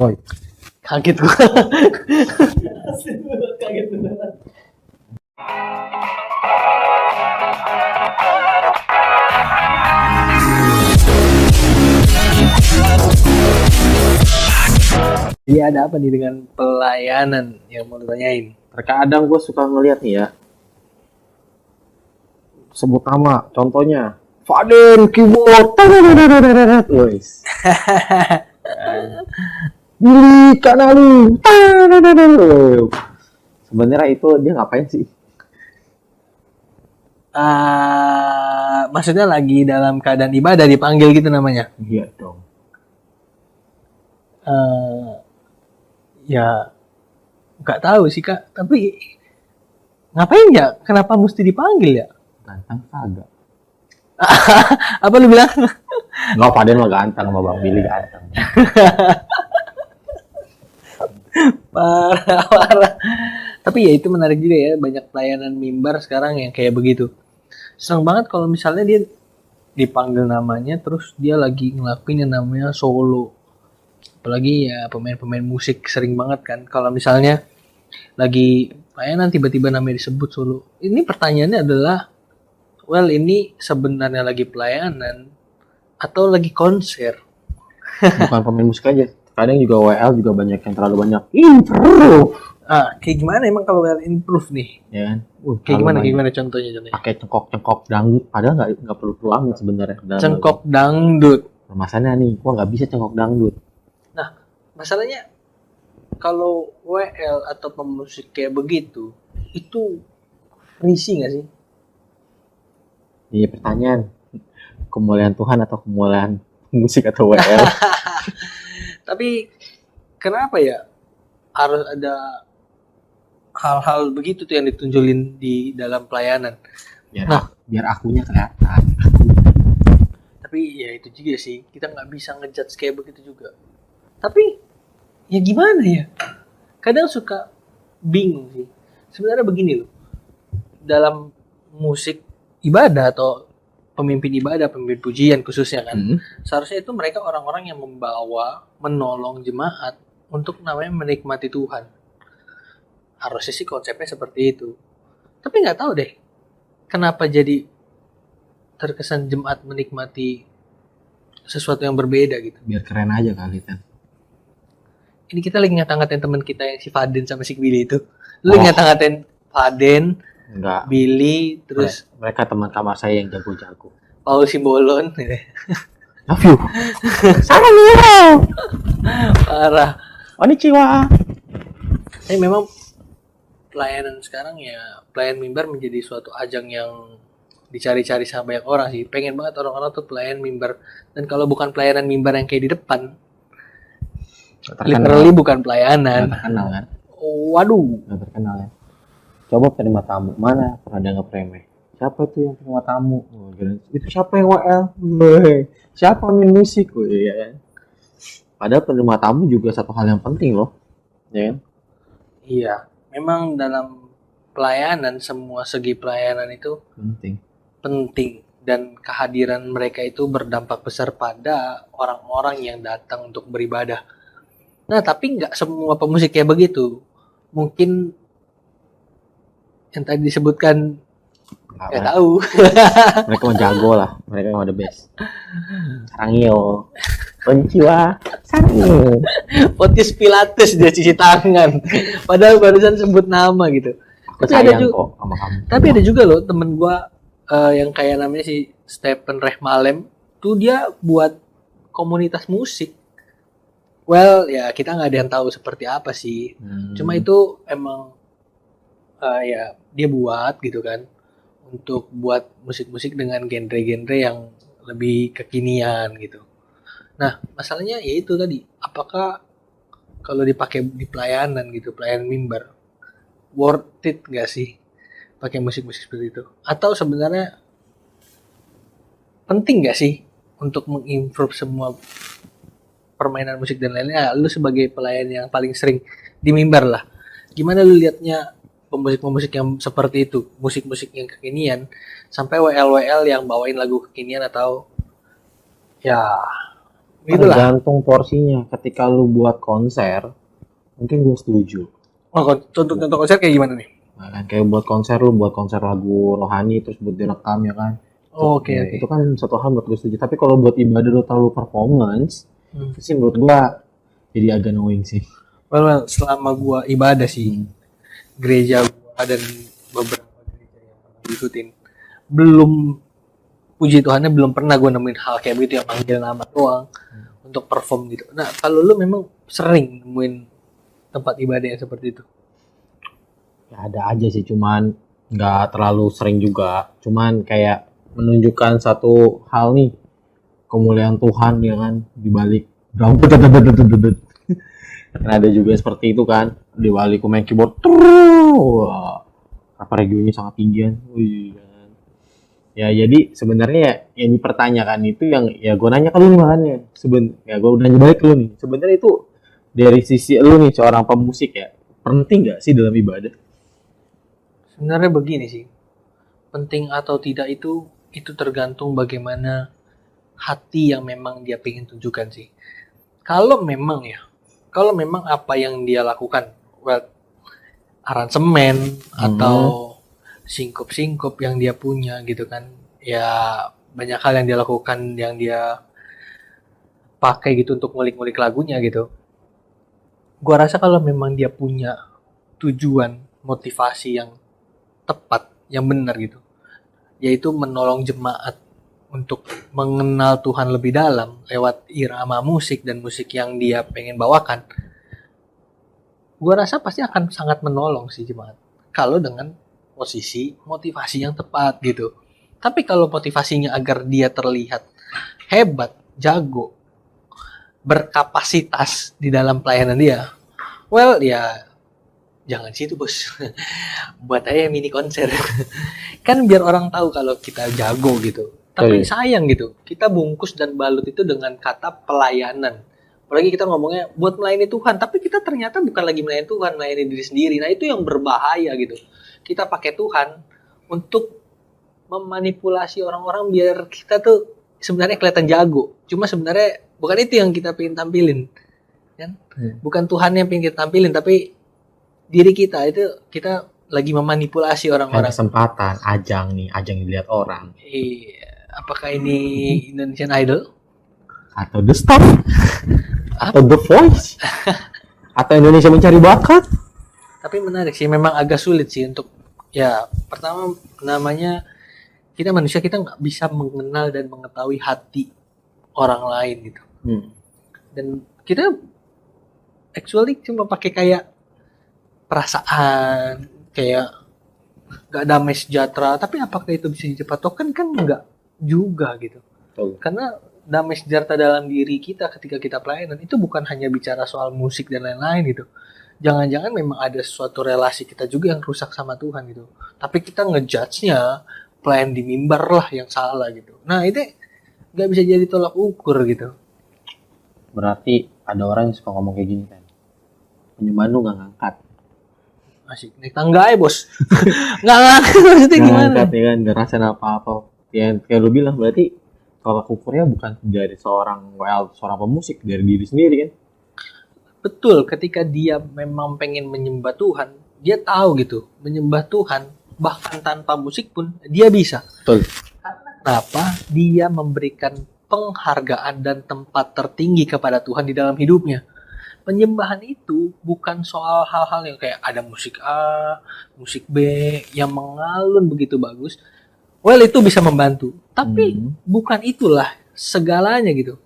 Woi, Kaget gua. Kaget beneran. Iya, ada apa nih dengan pelayanan yang mau ditanyain? terkadang gue suka ngeliat nih ya, sebut nama, contohnya Faden keyboard, wis, Billy Kanalu, sebenarnya itu dia ngapain sih? Maksudnya lagi dalam keadaan ibadah dipanggil gitu namanya. Iya dong. Ya nggak tahu sih Kak, tapi ngapain ya? Kenapa mesti dipanggil ya? Ganteng kagak? Apa lu bilang? Nggak, Faden mah ganteng, sama Bang Billy ganteng. Parah. Tapi ya itu menarik juga ya, banyak pelayanan mimbar sekarang yang kayak begitu. Seneng banget kalau misalnya dia dipanggil namanya terus dia lagi ngelakuin yang namanya solo. Apalagi ya pemain-pemain musik sering banget kan kalau misalnya lagi pelayanan tiba-tiba namanya disebut solo. Ini pertanyaannya adalah, well ini sebenarnya lagi pelayanan atau lagi konser? Bukan pemain musik aja, kadang juga WL juga banyak yang terlalu banyak improve, Kayak gimana emang kalau well improve nih? ya kan? Kayak gimana contohnya? Pakai cengkok dangdut, padahal nggak perlu amat sebenarnya. Cengkok dangdut. Masalahnya nih, gua nggak bisa cengkok dangdut. Nah, masalahnya kalau WL atau pemusik kayak begitu, itu risih nggak sih? Iya, pertanyaan, kemuliaan Tuhan atau kemuliaan musik atau WL? Tapi kenapa ya harus ada hal-hal begitu tuh yang ditunjulin di dalam pelayanan? Biar akunya kelihatan. Tapi ya itu juga sih, kita nggak bisa ngejudge kayak begitu juga. Tapi ya gimana ya? Kadang suka bingung sih. Sebenarnya begini loh, dalam musik ibadah atau pemimpin ibadah, pemimpin pujian khususnya kan, seharusnya itu mereka orang-orang yang membawa, menolong jemaat untuk namanya menikmati Tuhan. Harusnya sih konsepnya seperti itu. Tapi nggak tahu deh, kenapa jadi terkesan jemaat menikmati sesuatu yang berbeda gitu. Biar keren aja kali kan. Ini kita lagi ngata-ngatain teman kita yang si Faden sama si Billy itu. Lu ngata-ngatain Faden, Enggak. Billy, terus mereka teman kamar saya yang jago-jago. Paul Simbolon. Love you. Salam. Parah. Konnichiwa. Tapi memang pelayanan sekarang ya, pelayan mimbar menjadi suatu ajang yang dicari-cari sama banyak orang sih. Pengen banget orang-orang tuh pelayan mimbar. Dan kalau bukan pelayanan mimbar yang kayak di depan, literally bukan pelayanan. Gak terkenal kan? Waduh. Gak terkenal ya. Coba terima tamu. Mana pernah dianggap remeh? Siapa tuh yang terima tamu? Oh, itu siapa yang WL? Siapa main musik? Oh, iya kan? Padahal penerima tamu juga satu hal yang penting loh. Ya kan? Iya. Memang dalam pelayanan, semua segi pelayanan itu penting. Dan kehadiran mereka itu berdampak besar pada orang-orang yang datang untuk beribadah. Nah, tapi nggak semua pemusik kayak begitu. Mungkin yang tadi disebutkan nggak tahu. Mereka mah jago lah. Mereka mah the best. Sarangyo. Konnichiwa. Sarangyo. Pontius Pilatus dia cuci tangan. Padahal barusan sebut nama gitu. Aku sayang kok sama kamu. Tapi ada juga loh temen gua yang kayak namanya si Stephen Rehmalem. Tuh dia buat komunitas musik. Well, ya kita nggak ada yang tahu seperti apa sih. Cuma itu emang ya dia buat gitu kan, untuk buat musik-musik dengan genre-genre yang lebih kekinian gitu. Nah, masalahnya ya itu tadi, apakah kalau dipakai di pelayanan gitu, pelayanan mimbar, worth it nggak sih pakai musik-musik seperti itu? Atau sebenarnya penting nggak sih untuk mengimprove semua permainan musik dan lainnya? Lu sebagai pelayan yang paling sering di mimbar lah, gimana lu liatnya pemusik-pemusik yang seperti itu, musik-musik yang kekinian, sampai WL yang bawain lagu kekinian atau ya Itulah. Tergantung porsinya. Ketika lu buat konser, mungkin gue setuju. Oh, contoh konser kayak gimana nih? Nah, kan kayak buat konser lu buat konser lagu rohani terus buat direkam ya kan. Oke. Itu kan satu hal buat gue setuju. Tapi kalau buat ibadah lu terlalu performance, itu sih menurut gue jadi agak annoying sih. Well, selama gua ibadah sih, gereja gua dan beberapa gereja yang pernah diikutin, belum, puji Tuhannya belum pernah gua nemuin hal kayak begitu yang manggil nama doang untuk perform gitu. Nah, kalau lu memang sering nemuin tempat ibadah yang seperti itu? Ya ada aja sih, cuman nggak terlalu sering juga. Cuman kayak menunjukkan satu hal nih, kemuliaan Tuhan ya kan di balik drum. Kan ada juga seperti itu kan, di balik main keyboard. Wah, apa regionya sangat tinggi kan. Wih, kan. Ya jadi sebenarnya yang dipertanyakan itu yang ya gue nanya ke lu nih makanya. Ya gue nanya balik ke lu nih. Sebenarnya itu dari sisi lu nih seorang pemusik ya, penting nggak sih dalam ibadah? Sebenarnya begini sih, penting atau tidak itu tergantung bagaimana hati yang memang dia pengen tunjukkan sih. Kalau memang apa yang dia lakukan, well, aransemen atau singkup yang dia punya gitu kan, ya banyak hal yang dia lakukan, yang dia pakai gitu untuk ngulik-ngulik lagunya gitu. Gua rasa kalau memang dia punya tujuan, motivasi yang tepat, yang benar gitu, yaitu menolong jemaat untuk mengenal Tuhan lebih dalam lewat irama musik dan musik yang dia pengen bawakan, gua rasa pasti akan sangat menolong si jemaat kalau dengan posisi motivasi yang tepat gitu. Tapi kalau motivasinya agar dia terlihat hebat, jago, berkapasitas di dalam pelayanan dia, well ya jangan situ bos. Buat aja mini konser. Kan biar orang tahu kalau kita jago gitu. Tapi sayang gitu, kita bungkus dan balut itu dengan kata pelayanan. Apalagi kita ngomongnya buat melayani Tuhan, tapi kita ternyata bukan lagi melayani Tuhan, melayani diri sendiri. Nah itu yang berbahaya gitu. Kita pakai Tuhan untuk memanipulasi orang-orang biar kita tuh sebenarnya kelihatan jago. Cuma sebenarnya bukan itu yang kita pengen tampilin. Kan? Bukan Tuhan yang pengen kita tampilin, tapi diri kita itu kita lagi memanipulasi orang-orang. Kesempatan, ajang dilihat orang. Iya. Apakah ini Indonesian Idol? Atau The Star? Atau The Voice? Atau Indonesia Mencari Bakat? Tapi menarik sih, memang agak sulit sih untuk, ya pertama namanya kita manusia, kita nggak bisa mengenal dan mengetahui hati orang lain gitu. Dan kita actually cuma pakai kayak perasaan, kayak nggak damai sejahtera, tapi apakah itu bisa dipatokan? Kan nggak juga gitu. Karena damai sejahtera dalam diri kita ketika kita pelayanan itu bukan hanya bicara soal musik dan lain-lain gitu. Jangan-jangan memang ada suatu relasi kita juga yang rusak sama Tuhan gitu. Tapi kita ngejudge-nya pelayan di mimbar lah yang salah gitu. Nah itu nggak bisa jadi tolak ukur gitu. Berarti ada orang yang suka ngomong kayak gini kan, penyembahan lu nggak ngangkat. Asik naik tangga ya bos. Nggak ngangkat maksudnya gimana? Ngangkat ya kan, nggak rasain apa-apa. Ya kayak lu bilang, berarti tolak ukurnya bukan dari seorang pemusik, dari diri sendiri kan. Betul, ketika dia memang pengen menyembah Tuhan, dia tahu gitu, menyembah Tuhan bahkan tanpa musik pun dia bisa. Betul. Karena kenapa? Dia memberikan penghargaan dan tempat tertinggi kepada Tuhan di dalam hidupnya. Penyembahan itu bukan soal hal-hal yang kayak ada musik A, musik B yang mengalun begitu bagus. Well, itu bisa membantu, tapi bukan itulah segalanya gitu.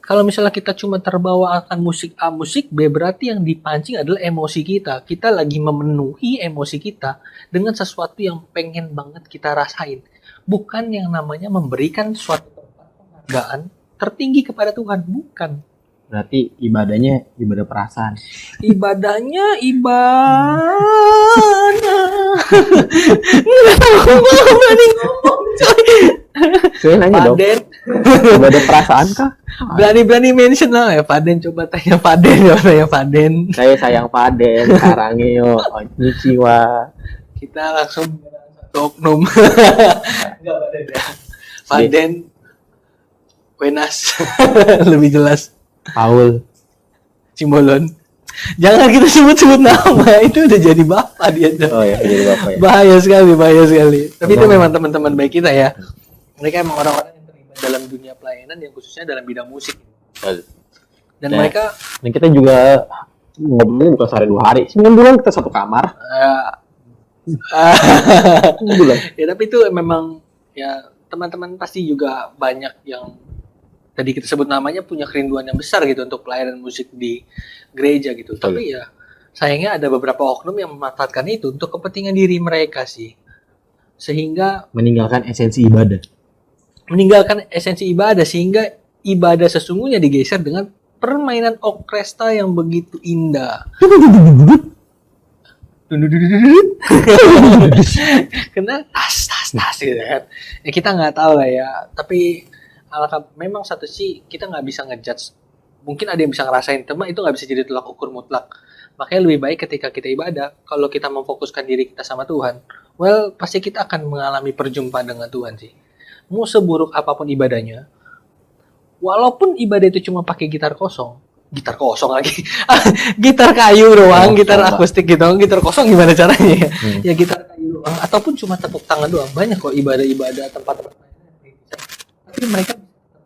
Kalau misalnya kita cuma terbawa akan musik A, musik B, berarti yang dipancing adalah emosi kita. Kita lagi memenuhi emosi kita dengan sesuatu yang pengen banget kita rasain. Bukan yang namanya memberikan suatu penghargaan tertinggi kepada Tuhan, bukan. Berarti ibadahnya ibadah perasaan. Ibadahnya ngomong coy. Saya nanya dong. Ibadah perasaan kah? Berani mention lah ya Paden, coba tanya Paden. Saya sayang Paden, sarangeo, konnichiwa. Kita langsung satu oknum. Enggak Paden ya. Paden Wenas. Lebih jelas. Paul. Simbolon. Jangan kita sebut-sebut nama, itu udah jadi bapak dia tuh. Oh ya, jadi bapak ya. Bahaya sekali. Tapi itu memang teman-teman baik kita ya. Mereka emang orang-orang yang terlibat dalam dunia pelayanan yang khususnya dalam bidang musik. Dan Nah, mereka dan kita juga ngobrolnya bukan sehari 2 hari, 9 bulan kita satu kamar. Bulan. Ya tapi itu memang ya teman-teman pasti juga banyak yang tadi kita sebut namanya punya kerinduan yang besar gitu untuk pelayanan musik di gereja gitu. Betul. Tapi ya sayangnya ada beberapa oknum yang memanfaatkan itu untuk kepentingan diri mereka sih. Sehingga Meninggalkan esensi ibadah sehingga ibadah sesungguhnya digeser dengan permainan orkestra yang begitu indah. Kena tas gitu kan. Ya kita nggak tahu lah ya. Tapi memang satu sih kita nggak bisa ngejudge. Mungkin ada yang bisa ngerasain, teman itu nggak bisa jadi tolak ukur mutlak. Makanya lebih baik ketika kita ibadah, kalau kita memfokuskan diri kita sama Tuhan, well pasti kita akan mengalami perjumpaan dengan Tuhan sih. Mau seburuk apapun ibadahnya, walaupun ibadah itu cuma pakai gitar kosong lagi, gitar kayu doang, gitar akustik gitu, gitar kosong gimana caranya ya? Ya gitar kayu doang, ataupun cuma tepuk tangan doang. Banyak kok ibadah-ibadah tempat-tempat lain. Tapi mereka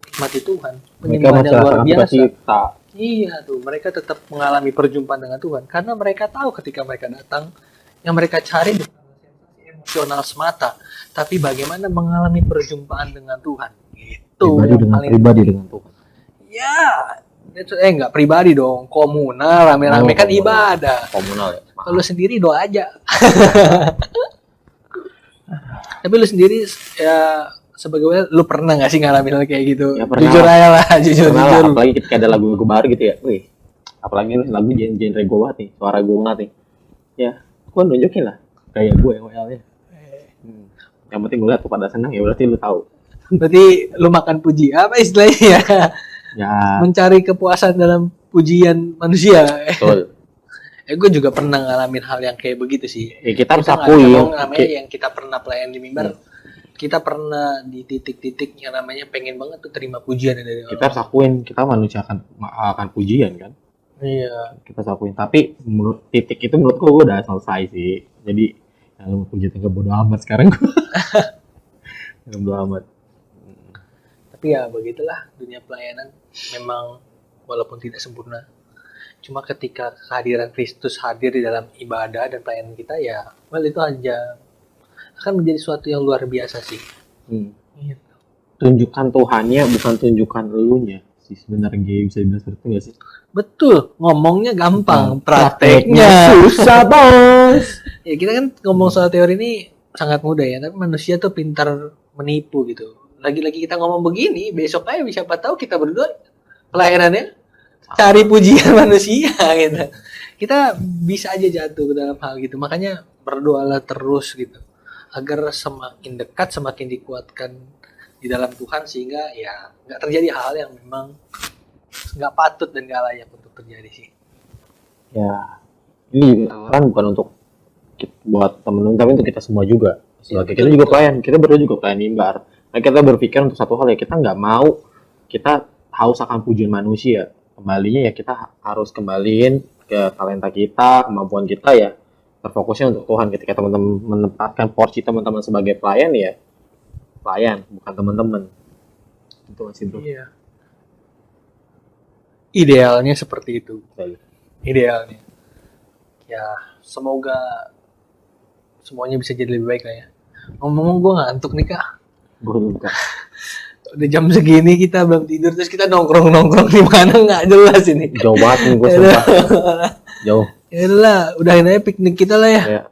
nikmati Tuhan, penyembahannya luar biasa. Iya tuh, mereka tetap mengalami perjumpaan dengan Tuhan karena mereka tahu ketika mereka datang, yang mereka cari bukan sensasi emosional semata, tapi bagaimana mengalami perjumpaan dengan Tuhan. Itu pribadi dengan Tuhan. Ya, nggak pribadi dong, komunal, rame-rame kan ibadah. Komunal ya. Kalau sendiri doa aja. Tapi lu sendiri ya sebagai lu pernah nggak sih ngalamin hal kayak gitu? Ya, pernah. Jujur aja lah, jujur. Apalagi ketika ada lagu baru gitu ya, wih. Apalagi lagu genre gue banget nih, suara gue banget nih. Ya, gue nunjukin lah kayak gue yang WL-nya. Yang penting gue lihat tuh pada senang ya berarti lu tahu. Berarti lu makan puji apa istilahnya? Ya. Mencari kepuasan dalam pujian manusia. Betul. Gue juga pernah ngalamin hal yang kayak begitu sih. Ya, kita harus akui namanya yang kita pernah pelayan di mimbar. Kita pernah di titik-titik yang namanya pengen banget tuh terima pujian dari orang. Kita harus akuin kita manusia akan pujian kan. Iya. Kita harus akuin. Tapi menurut titik itu menurutku gue udah selesai sih. Jadi yang lu puji tinggal bodo amat sekarang gue. Bodo amat. Tapi ya begitulah dunia pelayanan. Memang walaupun tidak sempurna. Cuma ketika kehadiran Kristus hadir di dalam ibadah dan pelayanan kita ya, well itu aja akan menjadi suatu yang luar biasa sih. Gitu. Tunjukkan Tuhannya bukan tunjukkan elunya sih sebenarnya, bisa dibilang seperti itu nggak sih? Betul, ngomongnya gampang, prakteknya susah bos. Ya kita kan ngomong soal teori ini sangat mudah ya, tapi manusia tuh pintar menipu gitu. Lagi-lagi kita ngomong begini, besok aja siapa tahu kita berdua pelayanannya cari pujian manusia gitu. Kita bisa aja jatuh ke dalam hal gitu. Makanya berdoalah terus gitu. Agar semakin dekat, semakin dikuatkan di dalam Tuhan sehingga ya nggak terjadi hal yang memang nggak patut dan nggak layak untuk terjadi sih. Ya, ini kan bukan untuk buat temen-temen, tapi untuk kita semua juga. Sebagai kita juga pelayan, kita berdua juga pelayan mimbar. Nah, kita berpikir untuk satu hal ya, kita nggak mau kita haus akan pujian manusia. Kembalinya ya kita harus kembaliin ke talenta kita, kemampuan kita ya. Terfokusnya untuk Tuhan. Ketika teman-teman menempatkan porsi teman-teman sebagai pelayan ya pelayan, bukan teman-teman. Itu masih bro. Iya. Idealnya seperti itu. Idealnya. Ya, semoga semuanya bisa jadi lebih baik lah ya. Ngomong-ngomong gue ngantuk nih kak. Gue lupa. Udah jam segini kita belum tidur terus kita nongkrong di mana nggak jelas ini. Jauh banget nih gue sumpah. Jauh. Ya udah, udahin aja piknik kita lah ya. Ya.